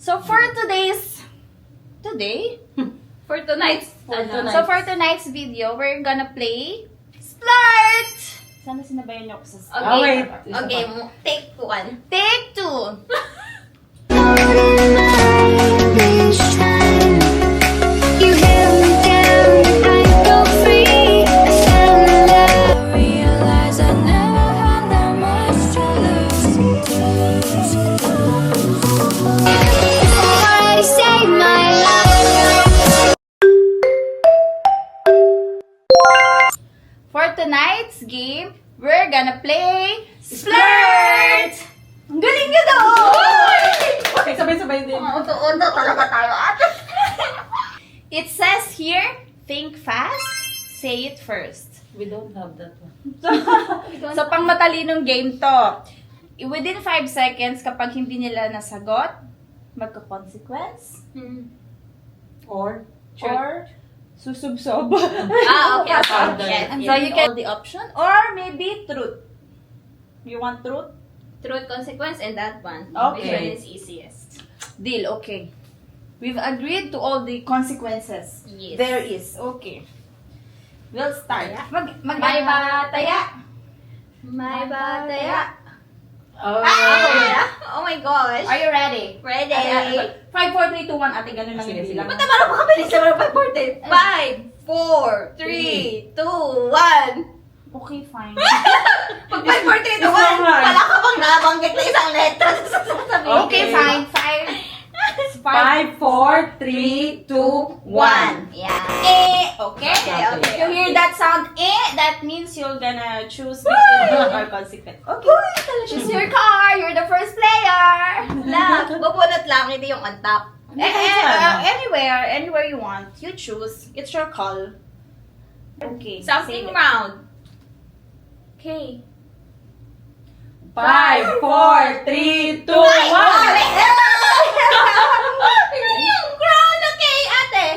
So for For tonight's, So for tonight's video, we're gonna play Splurt! Sana sinabayan niyo ako sa Splurt. Okay. wait. Okay, take one. Take 2. You held me down, I go free. I fell in love, realized I never had that much to lose. Somebody save my life. For tonight's game, we're gonna play Splurt! Ang galing nyo doon! Okay, sabay-sabay din. Unto talaga tayo. It says here, think fast, say it first. We don't have that one. So, pang matalinong game to. Within 5 seconds, kapag hindi nila nasagot, magka-consequence. Or, Or, susubsob. Okay. Yes. So, you can the option. Or maybe truth. You want truth? Truth, consequence, and that one. Okay. Which one is easiest? Deal, okay. We've agreed to all the consequences. Yes. There is. Okay. We'll start. May bataya. May bataya. oh, Oh my gosh. Are you ready? Ready? 5, 4, 3, 2, 1. Ate, ganun lang Sige, yung sige. bilang. Ba't naman ako makabilis naman ang 5, 4, 3, 2, 1. Okay, fine. Pag 5, 4, 3, 2, 1, It's alright. wala ka bang nabanggit na isang letra sa sasabihin? Okay, fine. 5, 4, 3, 2, 1. Yeah. Okay? Okay. If you hear that sound, that means you're gonna choose between truth or consequence. Okay. Choose your car. You're the first player. Lang, bubunot lang, hindi yung on top. Anywhere you want. You choose. It's your call. Okay. Something save it. round. Okay. 5, 4, 3, 2, 1. Hindi yung crown, okay, ate.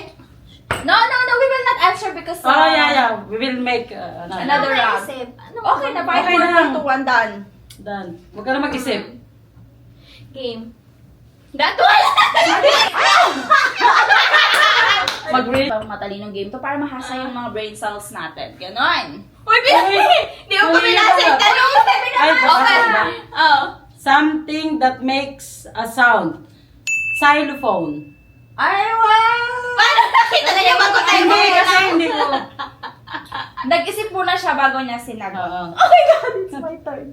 No. We will not answer because Oh, yeah. We will make Another round. Naisip. Ano Okay na, 5, Okay 4, na. 3, 2, 1, done. Done. Huwag ka na mag-isip. Game. That one! Mag-read. Matalinong game to para mahasa yung mga brain cells natin. Ganon. Uy, di mo pa binasa yung tanong. Ay, Okay. baka. Oh. Something that makes a sound. Xylophone. Ay, wow! Paano nakita na niya bago tayo Hindi, mga kasi hindi ko. Nag-isip muna siya bago niya sinagot. Oo. Oh my God, it's my turn.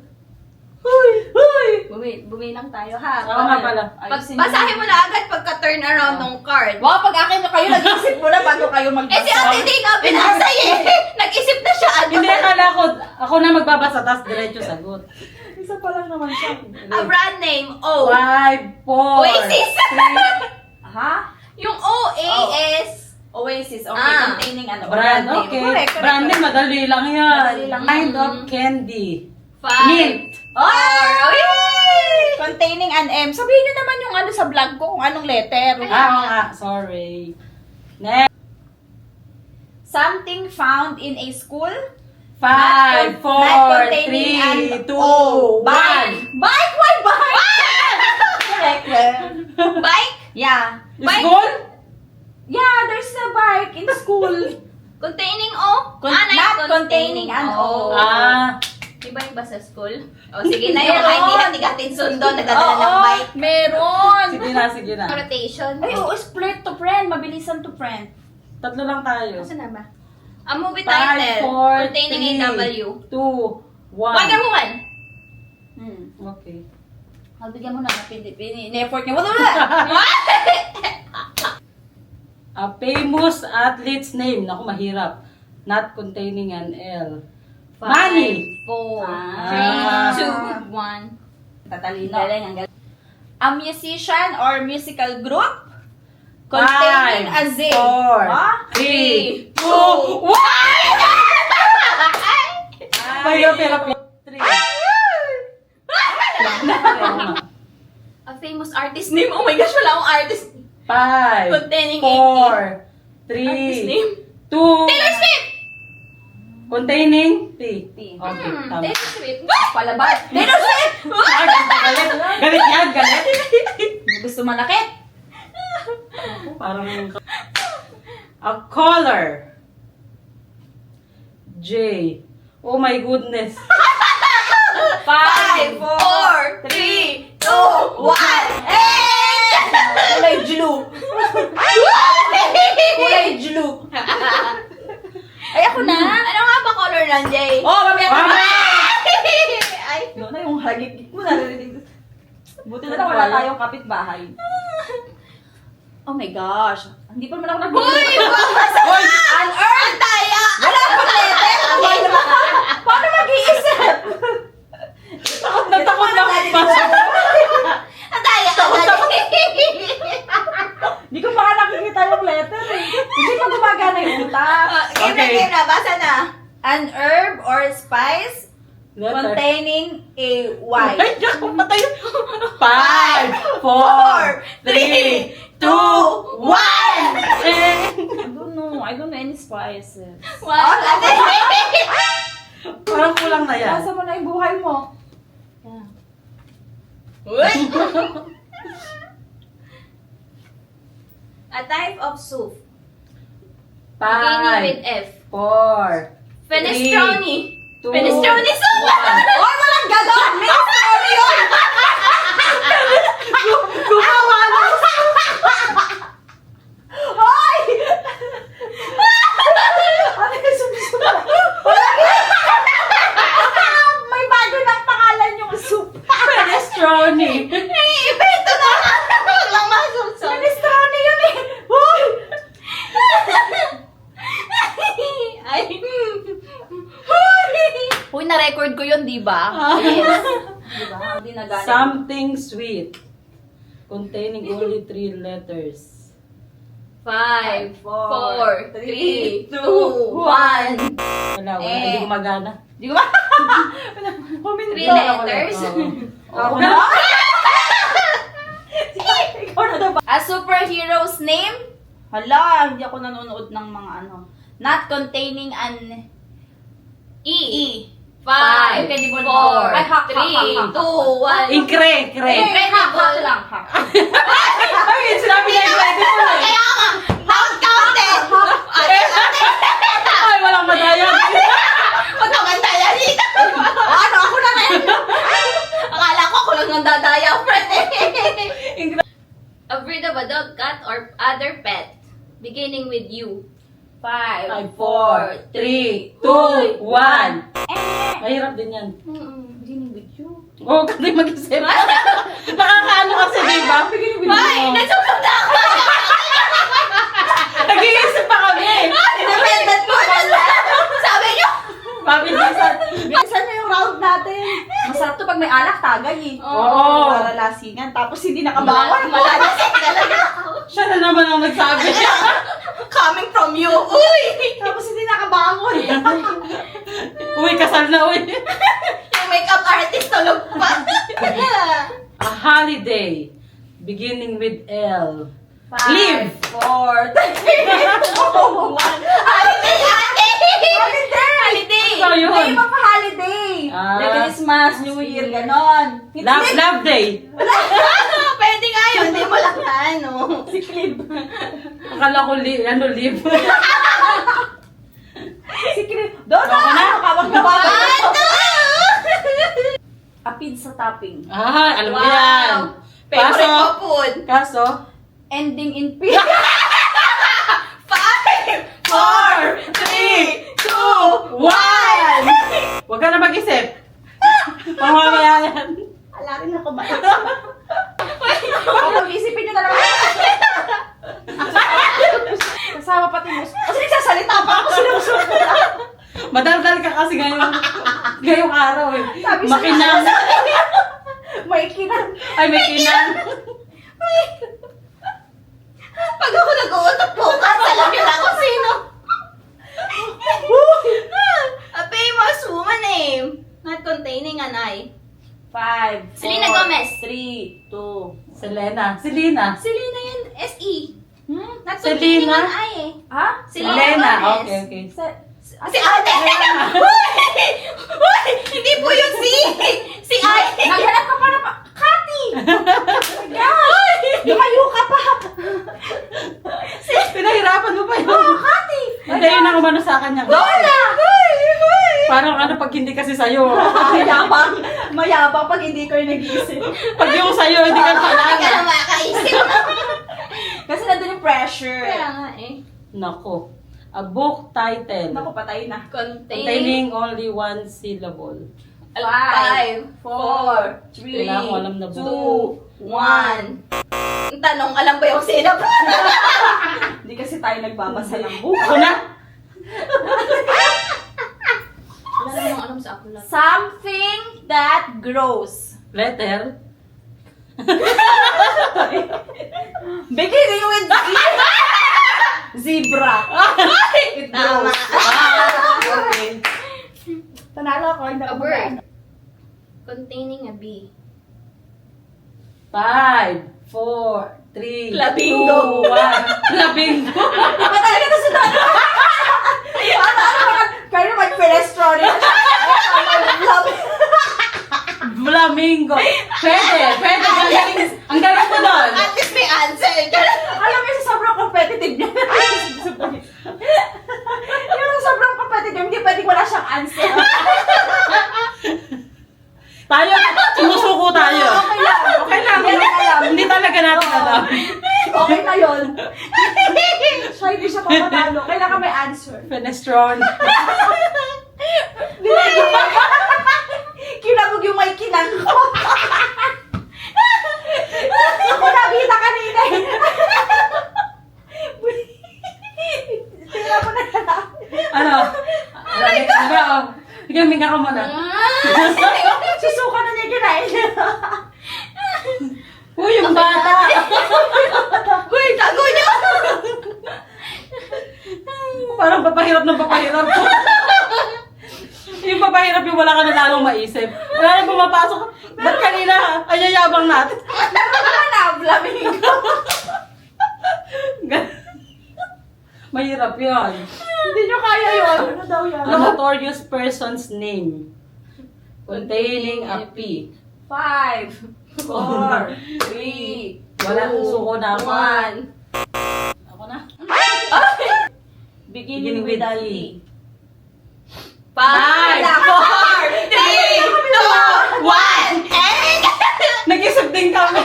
Bumilang tayo ha. Oo nga pala. Basahin mo na agad pagka-turn around ng card. Wow, pag akin na kayo, nag-isip muna bago kayo magbasa. Eh si ate di nga binasa eh. Nag-isip na siya agad. Hindi, akala ko, ako na magbabasa, tapos diretso sagot. Isa pa lang naman siya. A brand name, O. 5, 4, Oasis. 3. Ha? Yung OA Oh. is... Oasis, okay, Ah. containing ano? Brand, okay. Correct. Brand name, madali lang yan. Madali lang. Kind of candy. 5. Mint. Oh! Yay! Containing an M. Sabihin niyo naman yung ano sa vlog ko, kung anong letter. Oo nga, sorry. Next. Something found in a school. 5, 4, containing an 3, 2, Bike! 1. Bike! Why bike? Correct. Bike? Yeah. Bike. School? Yeah, there's a bike in school. Containing O? Not containing an O. Di ba yung ba sa school? O sige na yun. Ay, hindi hatigatin sundo. Nagdadala ng Oo, bike. meron. Sige na. Rotation. Ay, oo, split to print. Mabilisan to print. Tatlo lang tayo. Asan na ba? A movie 5, title 4, containing a W. 2, 1. Wonder Woman. Okay. Magbigyan mo na. Pin-effort niya. Wala. A famous athlete's name. Naku, mahirap. Not containing an L. Money. 4, Ah. 3, 2, 1. Tatalino. Galing, ang galing. A musician or musical group containing a Z. 4, Ha? 3, 2, 2, 1. Hirap. 3. A famous artist name. Oh my gosh, wala akong artist. 5, Containing 4, Artist 3, name? 2, Taylor Swift! containing T. T. Okay, tama. Taylor Swift. Palabas. Taylor Swift! Galit yan, galit. Gusto malakit? Parang... A color. J. Oh my goodness. 5, 4, 3, 2, 1. Kulay blue. Kulay blue. Ay, ako na. Ano nga ba color nan, Jay? Oh, mamaya ka na. Ay, No, na yung hagit mo narinig. Buti na lang wala tayong kapitbahay. Oh my gosh. Hindi pa naman ako Uy! nag-video. Hoy! Unearned! Ang daya! Wala akong letter. Paano mag-iisip? Takot na magpasok. Ang daya! Hindi ko pa nga nakikita yung letter eh. Hindi pa gumagana yung utak. Game na, basa na. An herb or spice Letter. containing a Y. Ay, Diyos ko, patay. 5, 4, 3, 2, 1. I don't know any spices. Wow! Parang kulang na yan. Basa mo na yung buhay mo. Uy! A type of soup. Beginning with 5, F. 4, Fenestroni. 2, Fenestroni soup! Oy, walang ganon! Minestrone yun! Gumawa na. Hoy! Ano yung sumisupa? May bago ng pangalan yung soup. Minestrone. Ibento na! Huwag lang masumsum. Minestrone yun eh! Hoy! Ay. Uy, na-record ko yun, di ba? Yes. Di ba? Hindi nagana. Something sweet. Containing only 3 letters. 5, 4, 3, 2, 1. Wala, hindi gumagana. Di ba? 3 letters. Ako na. Ikaw na daw ba? A superhero's name? Hala, hindi ako nanonood ng mga ano. Not containing an E. 5, Incredible 4, Ay, hak, 3, 2, 1. Incre. hak lang, hak. Ay, sinabi niya incredible eh. Kaya nga, not counted. Ay, walang madaya. Huwag naman daya dito. Ano, ako na rin. Akala ko ako lang ang dadaya, friend. A breed of a dog, cat, or other pet. Beginning with U. 5, 4, 3, 2, 1. Mahirap din yan. Beginning with you. Oo, kasi mag-isip. Nakakaano kasi, di ba? Ay, nasunog na ako. Nag-iisip pa kami. Independent mo. Sabi niyo. Papi, bisan. Bilisan na yung round natin. Masarap to pag may alak, tagay eh. Oo. Para lasingan. Tapos hindi nakabangon. Malalasik talaga ako. Siya na naman ang nagsabi. Coming from you. Uy! Tapos hindi nakabangon. Uy, kasal na, uy. Yung makeup artist tulog pa. A holiday. Beginning with L. 5, Live. 4, 3, 2, 1. Holiday ate! Holiday! So, yun. Name of a holiday. Ah. Like Christmas, New Year, ganon. Love day. Pwede nga yun. Hindi mo lang ano. Si Clip. Akala ko live. Si Clip. Doon Ako na. Kawag na ba? Ano? A pizza topping. Ah, alam ko yan. Favorite Kaso, ko food. kaso, Ending in P. 5, 4, 3, 2, 1. huwag ka na mag-isip. Pamamaya yan. Alarin na kumain. Pag-isipin nyo na lang. Kasama pati mo. Kasi nagsasalita pa ako sinusunod na. Madaldal ka kasi ngayong araw eh. Sabi siya Makinang. May kinang. Ay, may kinang. Pag ako nag-uutot bukas, alam niyo na kung sino. A famous woman name. Not containing an I. 5, Selena Gomez. 3, 2. Selena. Selena. Selena yun, S-E. Not Selena? containing an I eh. Ha? Selena. Gomez. Okay, okay. Si ate! Uy! Uy! Hindi po yun si I! Naghanap ka pa na pa. Kati! Oh my gosh! Lumayo ka pa! ang umano sa kanya. Lola! Parang ano pag hindi kasi sa'yo. Mayabang. Mayabang pag hindi ko yung nag-iisip. Pag yung sa'yo, hindi ka Hindi ka palala. na makakaisip. Kasi nandun yung pressure. Kaya nga eh. Nako. A book title. Naku, patay na. Containing only one syllable. 5, 4, 3, Wala akong alam na 2, 1. Ang tanong, alam ba yung sinap? Hindi kasi tayo nagbabasa ng book. Ako na. Wala namang alam sa ako lang. Something that grows. Letter. Beginning with Z. Zebra. It Tama. grows. Okay. Panalo ako. Hindi A ako bird. mag- Containing a bee. 5, 4, 3, Labingo. 2, 1. Labingo. Iba talaga ito sa dano. Kaya mag-penestrone. Flamingo. Pwede. Ang galing. Ang galing ko doon. At least may answer. Alam mo, sa sobrang competitive niya. Yung sobrang competitive, hindi pwedeng wala siyang answer. Tayo, sumusuko tayo. Okay lang. Okay lang. Hindi natin alam. Hindi talaga natin alam. Okay na yun. Siya hindi siya papatalo. Kailangan may answer. Fenestrone. Kinabog yung may kinang ko. Ako nakita kanina. Tingnan mo na lang. Ano? Sige, minga ka muna. Susuka na niya yung kinain niya. Uy, yung bata. Uy, tago niyo! Parang papahirap ng papahirap. Yung papahirap yung wala ka na lalong maisip. Wala na pumapasok. Ba't kanina, ayayabang natin? Ano, flamingo? Mahirap yun. Hindi nyo kaya yun. Ano daw yan? A notorious person's name. Containing a P. 5, 4, 3, Wala, susuko na ako. 1. Ako na. Beginning with a T. 5, 4, 3, 2, 1, Nag-isip din kami.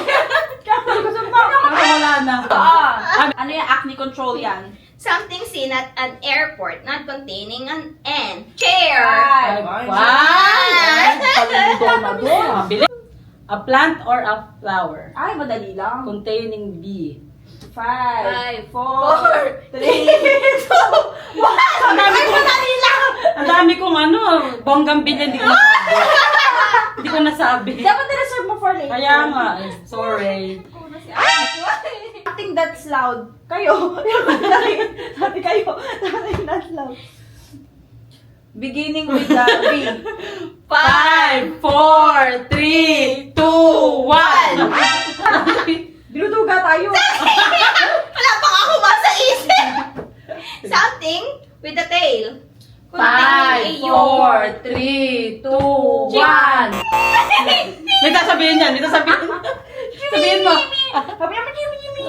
Parang wala na. Ano yung acne control yan? Something seen at an airport not containing an N. Chair. Mabilis. A plant or a flower. Ay, madali lang. Containing B. 5, 4, 3, 2, 1. Ang dami ko, ang dami kong ano, bonggang bilyan, hindi ko nasabi. Hindi ko nasabi. Dapat na-reserve mo for later. Kaya nga, eh, sorry. Acting that's loud. Kayo. Sabi kayo. Acting that's loud. Beginning with the B. 5, 4, 3, 2, 1. Dinuduga tayo. Wala pang ako masa-isip. Something with a tail. 5, 4, 3, 2, 1. May sasabihin yan, may sasabihin. Sabihin mo. Sabi naman, Jimmy.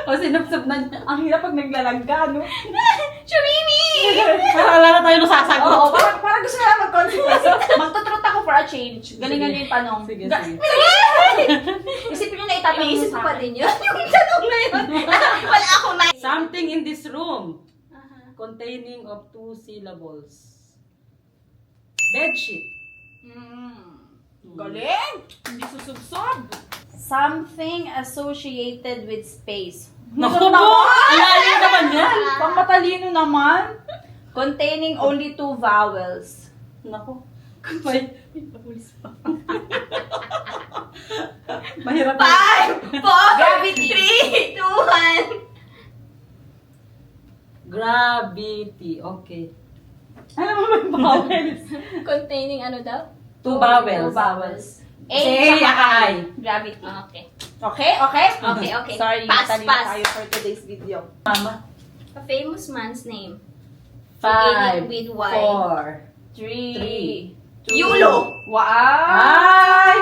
O, sinupsup na niya. Ang hirap pag naglalangga, no? Chumimi! Parang wala na tayo nasasagot. Oo, parang gusto nila mag-consequence. Magtutrot ako for a change. Galingan niyo yung tanong. Sige, Ga- sige. Isipin niyo na itatanong Iniisip sa ko pa akin. din yun. Yung tanong na yun. Wala akong na. Something in this room containing of 2 syllables. Bedsheet. Galing! Hindi susubsob. Something associated with space. Naku po! Alayin naman yan! Pang matalino naman. Containing only 2 vowels. Naku. May mahirap na. 5, 4, Gravity. 3, 2, 1. Gravity. Okay. Alam mo may vowels? Containing ano daw? 2 vowels. 2 vowels. A, Say saka I. Gravity. Okay. Okay? Okay? Okay. Sorry, Pass, matalino pass. tayo for today's video. Mama. A famous man's name. 5, Beginning with Y. 3, 2, Yulo. Wow! Ay!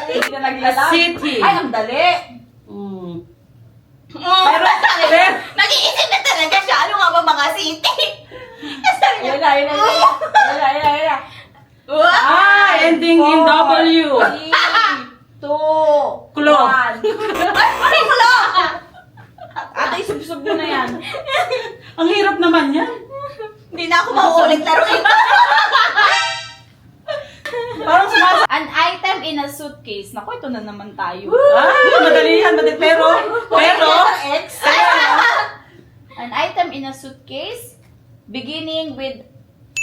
Hindi na naglalag. City. Ay, ang dali. Mm. Pero, Nag-iisip na talaga siya. Ano nga ba mga city? Sabi niya, Yun na. Ah, ending in W. 3, 2, Klo. 1. Ate, isubsub mo na yan. Ang hirap naman yan. Hindi na ako mauulit laruin. Parang sumasa... An item in a suitcase. Naku, ito na naman tayo. Madali yan, madali. Pero, X. An item in a suitcase beginning with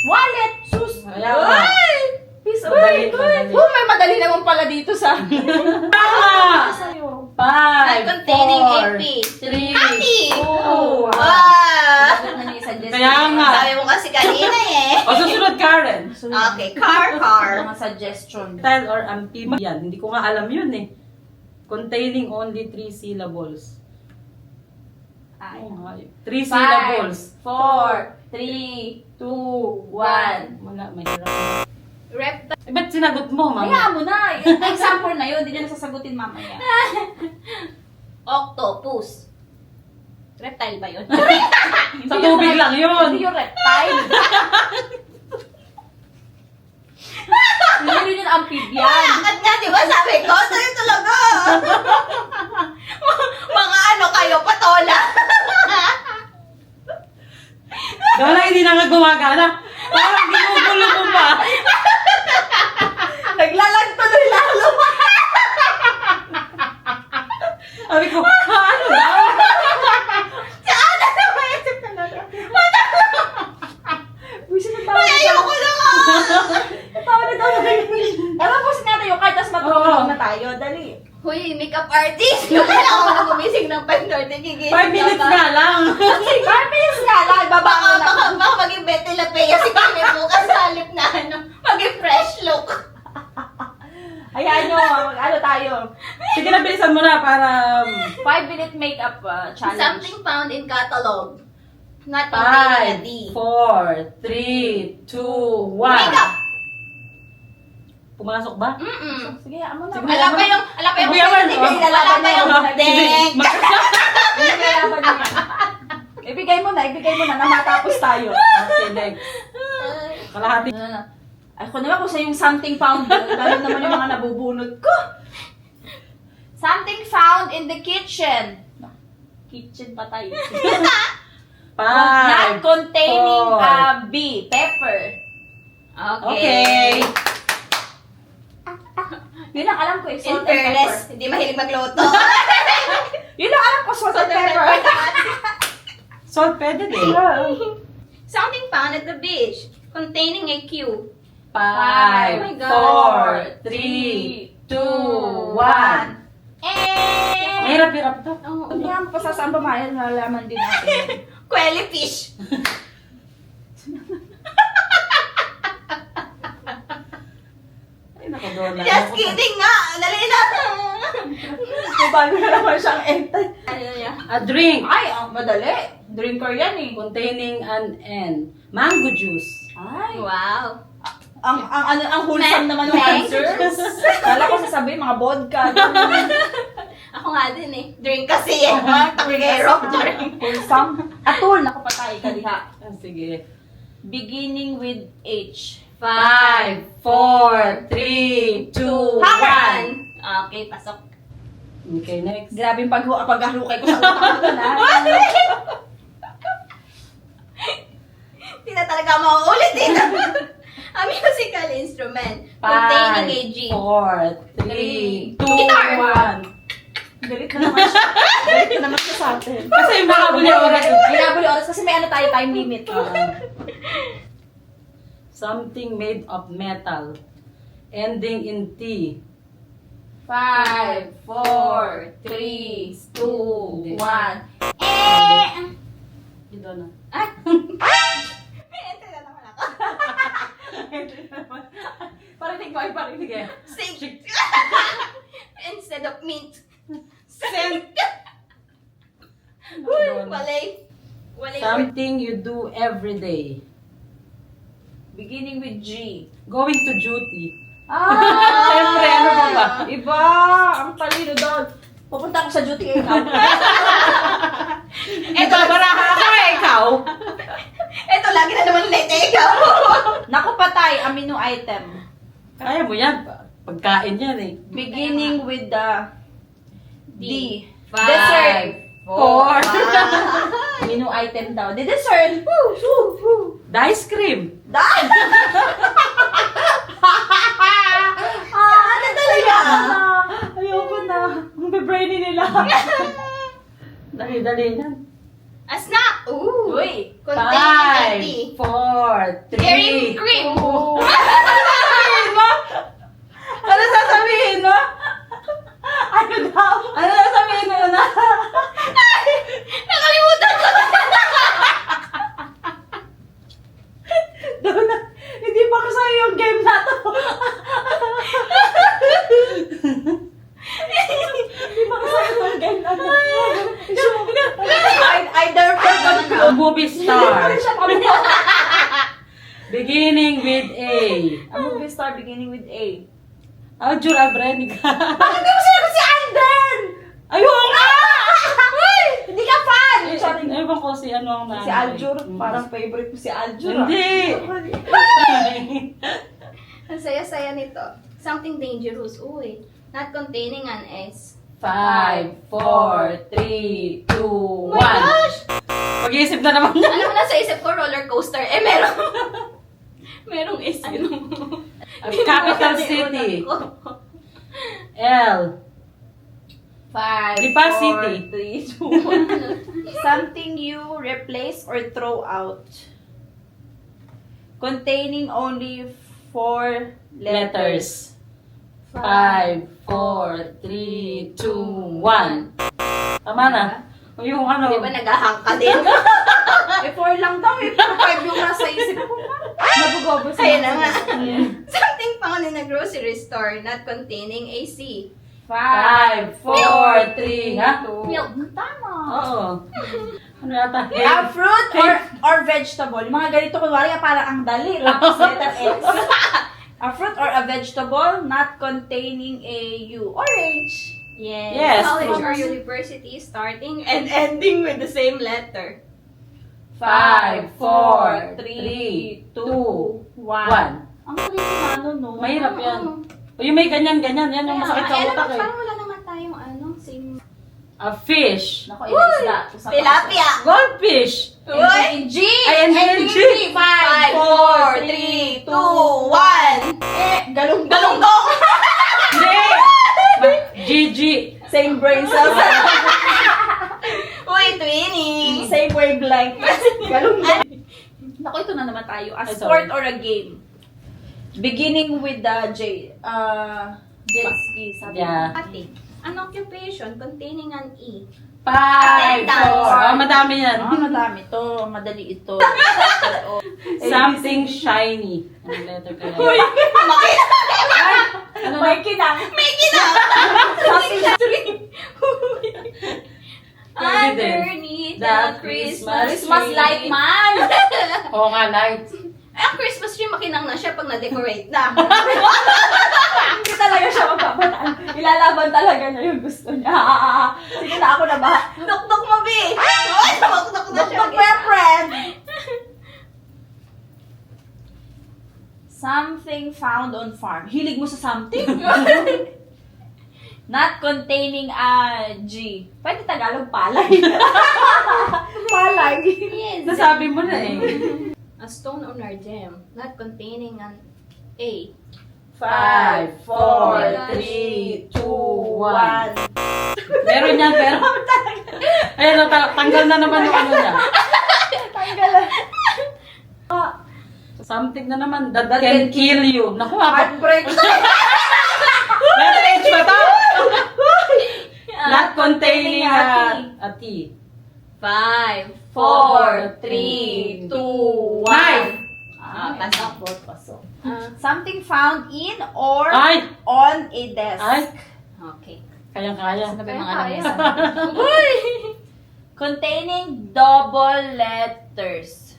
wallet. Sus. Ayan. Peace of Madali, mind. madali. Oh, may madali naman pala dito sa... tama! Sa'yo. 5, Containing 4, AP. 3, Ati! 2, 1. Ah! Ito na yung suggest. Kaya nga. Sabi mo kasi kanina eh. O susunod, Karen. Okay, car. Mga suggestion. Style or amphibian. Yan, hindi ko nga alam yun eh. Containing only 3 syllables. Ay. 3 syllables. 5, 4, 3, 2, 1. Wala, mahirap. Reptile. Eh, ba't sinagot mo, mama? Kaya mo na. Example na yun. Hindi na nasasagutin mamaya. Octopus. Reptile ba yun? Sa tubig lang yun. Hindi yung reptile. Hindi rin yung amphibian. Bakit nga, di ba sabi ko? Sa'yo talaga. Mga ano kayo, patola. Wala, hindi na nga gumagana. Parang ginugulo mo pa. Naglalag tuloy lalo. Sabi ko, ano daw? Saan na naman isip talaga? Wish na Ay, ayoko na nga. Alam mo, sinata yung kahit tas matulog na tayo. Dali. Huy, makeup artist. Kailangan ako na gumising ng 5:30. Gigising 5 minutes ka. nga lang. 5 minutes nga lang. Ibaba Baka, ko lang. baka maging Betty Lapea si Kami bukas sa halip na ano, maging fresh look. Hayaan nyo, ano tayo. Sige na, bilisan mo na para... 5-minute makeup challenge. Something found in catalog. Not containing a D. 5, 4, 3, 2, 1. Makeup! Pumasok ba? Mm-mm. Sige, mo na. Sige. Alam pa yung, Kuya Juan, Hindi, oh. wala pa yung deng. Ibigay mo na na matapos tayo. Okay, next. Kalahati. Ako naman kung sa yung something found, lalo naman yung mga nabubunot ko. Something found in the kitchen. No, kitchen pa tayo. 5. Not containing 4. B, pepper. Okay. Yun ang alam ko, eh, In salt and fairness, pepper. hindi mahilig magluto. Yun ang alam ko, salt and pepper. Salt, pwede din. Something found at the beach. Containing a Q. 5, my God. 4, 3, 2, 1. Mahirap-hirap to. Oh, Hindi nga pa saan pamayan, nalalaman din natin. Quelly fish. Ay, naku, doon na. Just kidding nga. Dali na. Bago na naman siyang entay. Ano yan? A drink Ay, ang madali. Drinker yan eh. containing an N. Mango juice. Ay, Wow. ang wholesome naman ng Thanks. answers. Kala ko sasabihin, mga vodka. Ako nga din eh. Drink kasi eh. Mga takero. Wholesome. Atul, naku patay, kaliha. Ah, sige. Beginning with H. 5, 4, 3, 2, 1. Okay, pasok. Okay, next. Grabe yung paghalukay ko sa utak ko na. Hindi na talaga mauulit dito. A musical instrument. Containing a G. 4, 3, 2, Guitar. 1. Galit na naman siya. Galit na naman siya sa atin. Kasi yung mga buli oras. May nabuli oras kasi may ano tayo, time limit. Something made of metal. Ending in T. 5, 4, 3, 2, 1. Ito na. Ay! Enter na naman ako. Parinig mo, parinig eh. Sing. Instead of mint. Sent. Uy, walay. Walay. Something you do every day. Beginning with G. Going to duty. Siyempre, ano ba ba? Iba! Ang talino daw. Pupunta ako sa duty eh. Ito, baraha ako eh, ikaw. Ito, lagi na naman late ikaw. Naku patay, amino item. Kaya mo yan. Pagkain yan eh. Beginning with the D. Five, Dessert. four. Amino item daw. The dessert. Woo, woo, woo. The ice cream. Ano talaga? Ayoko na. Ang be-brainy nila. Dali-dali yan. A snack. Ooh. Uy. Containing 5, 4, 3, Dairy cream. Oh. Ano sasabihin mo? Ano daw? Ano sasabihin mo na? Nakalimutan ko. Daw na. Hindi pa ko sa'yo yung game na to. Hindi pa ko sa'yo yung game na to. I therefore conclude. Movie star. Beginning with A. A movie star beginning with A. Aljur Abrenica. Bakit di mo sinagot si Alden? Ayun nga! Hindi ka fan! Sorry. Ewan ko si ano ang Si Aljur, parang favorite ko si Aljur. Hindi. Ang saya-saya nito. Something dangerous. Uy. Not containing an S. 5, 4, 3, 2, 1. Oh my gosh! Mag-iisip na naman yan. Alam mo na sa isip ko, roller coaster. Merong... merong S yun. Capital City. L. 5, Lipa City. 3, 2, 1. Something you replace or throw out. Containing only 4 letters. 5, 4, 3, 2, 1. Tama na. Yung ano. Di ba naghahang ka din? Eh, 4 lang daw. Eh, 5 yung nasa isip ko. Nabugobo sa Ayun na nga. Something found in a grocery store not containing a C. 5, 4, 3, ha? Milk. Tama. Oo. Ano yata? A fruit or vegetable. Yung mga ganito, kunwari, parang ang dali. Tapos letter X. A fruit or a vegetable not containing a U. Orange. Yes. College or university starting and ending with the same letter. 5, 4, 3, 2, 1. 1. Ang dali na ano, no? Mahirap yan. O yung may ganyan-ganyan, yan yung masakit sa utak eh. Parang wala naman tayong ano, same. A fish. Naku, yun isda. Tilapia! Goldfish. Uy! G! Ay, and G. 5, 4, 3, 2, 1! Eh, galunggong. Galunggong! Hindi! GG. Same brain cells. Uy, twinning! Same wavelength. Galunggong. Naku, ito na naman tayo. A Ay, sport sorry. or a game. Beginning with the J. Jet ski. Sabi Yeah. Ate, an occupation containing an E. 5, 4. Attendance. Madami yan. Madami to. Madali ito. Something shiny. Anong letter ko yan? Ano na? May kinang. May ginang! Something Underneath the Christmas Christmas tree. light man. Oo nga, light. Eh, ang Christmas tree makinang na siya pag na-decorate na. Hindi talaga siya magpapataan. Ilalaban talaga niya yung gusto niya. Sige na, ako na ba? Dok-dok mo, Bi! Ay, namakdok na siya. Dr. Friend. Something found on farm. Hilig mo sa something? Not containing a G. Pwede Tagalog, palay. Palay. Yes. Nasabi mo na eh. A stone on our gem, not containing an A. 5, 4, 3, 2, 1. Meron yan, pero... Ayun, tanggal na naman yung ano niya. Tanggalan. Something na naman that can kill you. Naku, Heartbreak. letter H ba to? Not containing a T. 5, 4, 3, 2, 1. Pasok. Pasok. Something found in or Ay! on a desk. Ay! Okay. Kayang-kaya. Ano ba yung mga Kaya. lamesa? Containing double letters.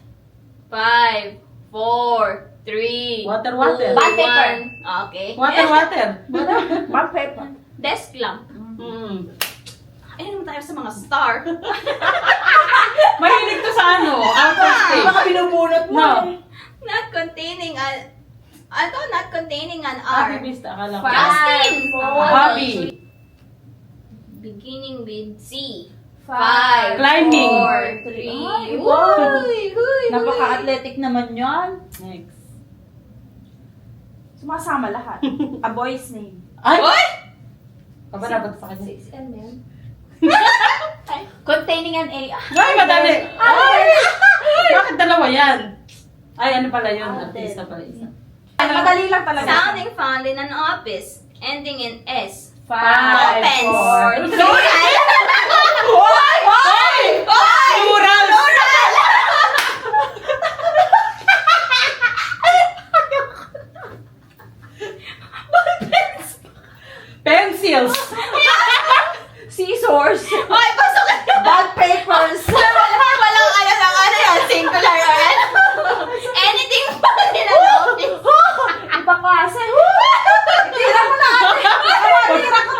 5, 4, 3, Water. 2, Bond paper. 1. Okay. Water. Bond paper. Desk lamp. Hmm. Ayun naman tayo sa mga star. Mahilig to sa outer space. Baka binubunot mo. No. Not containing not containing an Ate R. Bista, akala ko. Justin! Bobby. Beginning with C. 5, Climbing. 4, 3. Ay, wow. Napaka-athletic naman yan. Next. Sumasama lahat. A boy's name. Ay! Oy! Kabalabat sa kanya. 6 mm. Containing an A. Ay, madali! Ay! Bakit dalawa yan? Ay, ano pala yun? Ah, Artista pala isa. Madali lang talaga. Sounding found in an office. Ending in S. 5, Opens. 4, 3. Plural! Hoy! Hoy! Plural! Pencils! Scissors. Hoy, pasok ka! Bond papers. Walang ano yan, singular or ano. Anything found in an office. Iba kasi. Tira mo na ate. Tira ko.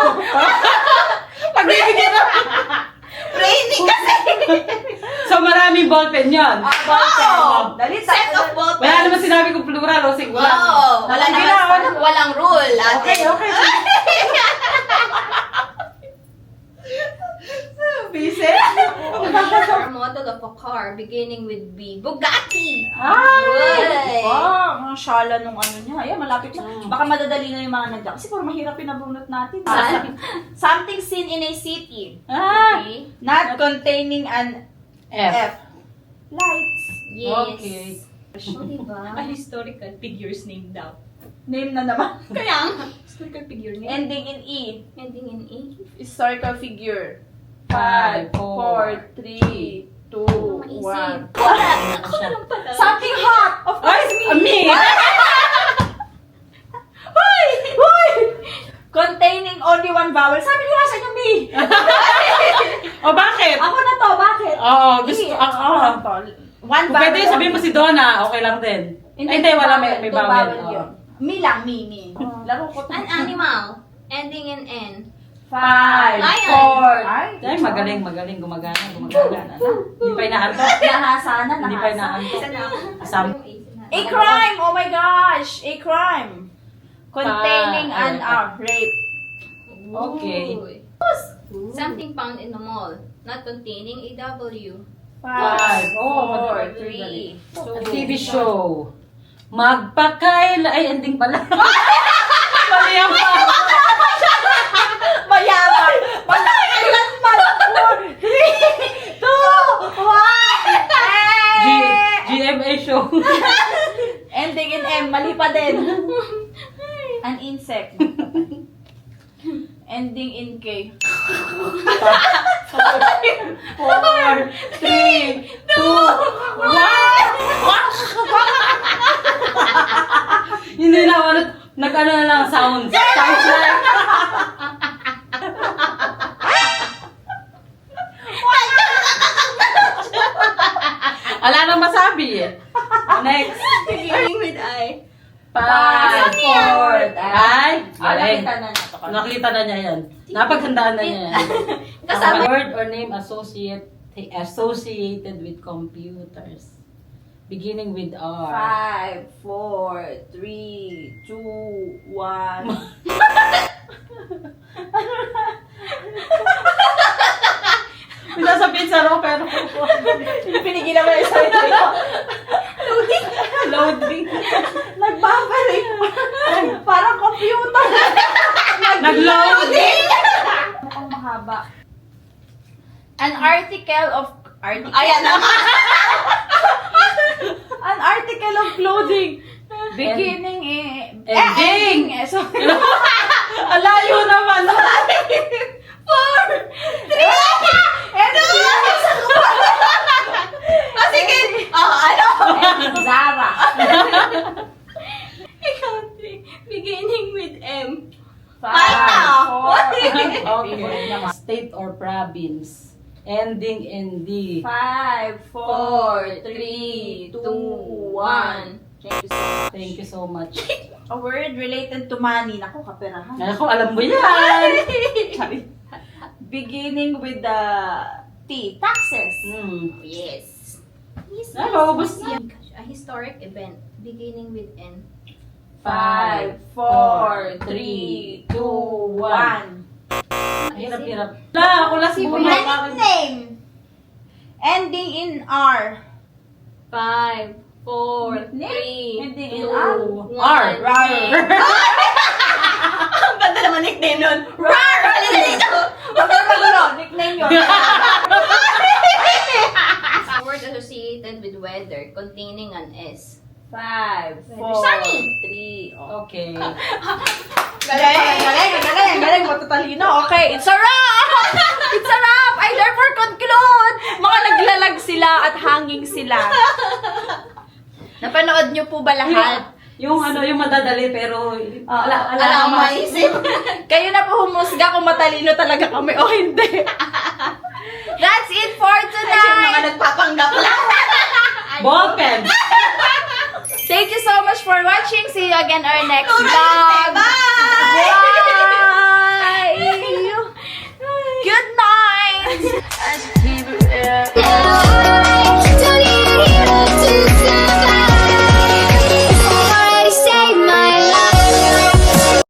Pagbibigyan na! Training kasi. So, maraming ballpen yun. Wow! Dali, Set of ball Wala naman sinabi kong plural o singular. Oo. Wala Sige naman. na, Walang rule. Ate. Okay. Busy? Or model of a car beginning with B. Bugatti. Ay! Ang shala nung ano niya. Ayan, malapit na. Baka madadali na yung mga nandiyan. Kasi parang mahirap pinabunot natin. Something seen in a city. Ah! Okay. Not containing an F. F. Lights. Yes. Okay. O, diba? historical figures name daw. Name na naman. Kaya nga. Historical figure name. Ending in E. Ending in E. Historical figure. 5, 4, 3, 2, 1. Correct. Ako lang pala. Something hot! Of course, Ay! Me! Hoy! Hoy! Containing only one vowel. Sabi ko nga sa inyo, me. O bakit? Ako na to, bakit? Oo, gusto. E. Oo. One Kung vowel. pwede sabihin mo si Donna, okay lang din. Hindi, wala, may two bawal. yun. Me lang, me. Laro ko to. An animal. Ending in N. 5, Lion. 4. Ay, magaling, gumagana. Hindi pa inaantok. Nahasa na, Hindi pa nahasa. inaantok. Isa na. Asam. A crime! Oh my gosh! A crime! Containing an rape. Okay. Something found in the mall. Not containing a W. 5, 4, 3, 2, TV show. Magpakaila. Ay, ending pala. Mali ang pa. Mayaman! Magkakailan pa! 4, 3, 2, 1! GMA show. Ending in M. Mali pa din. An insect. Ending in K. 4, 3, 2, 1! Hindi na, nag-ano na lang, sounds. Sounds like. Wala nang masabi eh. Next. Beginning with I. 5, 4, ay, galing. Nakita na nato. Nakita na niya yan. Napaghandaan na niya yan. Kasama. Word or name associated with computers. Beginning with R. 5, 4, 3, 2, 1. Pinasabihin sa ro, pero Pinigilan mo na yung sarili ko. loading. Nagbabalik. Parang computer. Nag-loading. Mukhang mahaba. An article of... Ayan na. An article of clothing. Beginning Ending. Sorry. Alayo naman. 4, 3, Oh, sige. Oh, ano? Zara. Ikaw, 3. Beginning with M. 5, Okay. 4, State or province. Ending in D. 5, 4, 3, 2, 1. Thank you so much. A word related to money. Naku, kaperahan. Ako, alam mo yan. Beginning with the T. Taxes. Yes. Ay, maubos na. A historic event beginning with N. 5, 4, 3, 2, 1. Hirap-hirap. Wala, ako lang si Nickname. Ending in R. 5, 4, 3, Ending in 2, R. 1. Rar. Ang ganda naman nickname nun. Rar! Halika dito! Huwag ka magulo. Nickname yun. A word associated with weather containing an S. 5, 4, Sunny. 3. Okay. Galing. Matatalino. Okay, it's a wrap! It's a wrap! I therefore conclude! Mga naglalag sila at hanging sila. Napanood niyo po ba lahat? Yung madadali pero Ala Alam mo, maisip. Kayo na po humusga kung matalino talaga kami o hindi. That's it for Yung mga tonight! nagpapanggap lang. Ballpen. Thank you so much for watching. See you again our next Bye! vlog. Bye!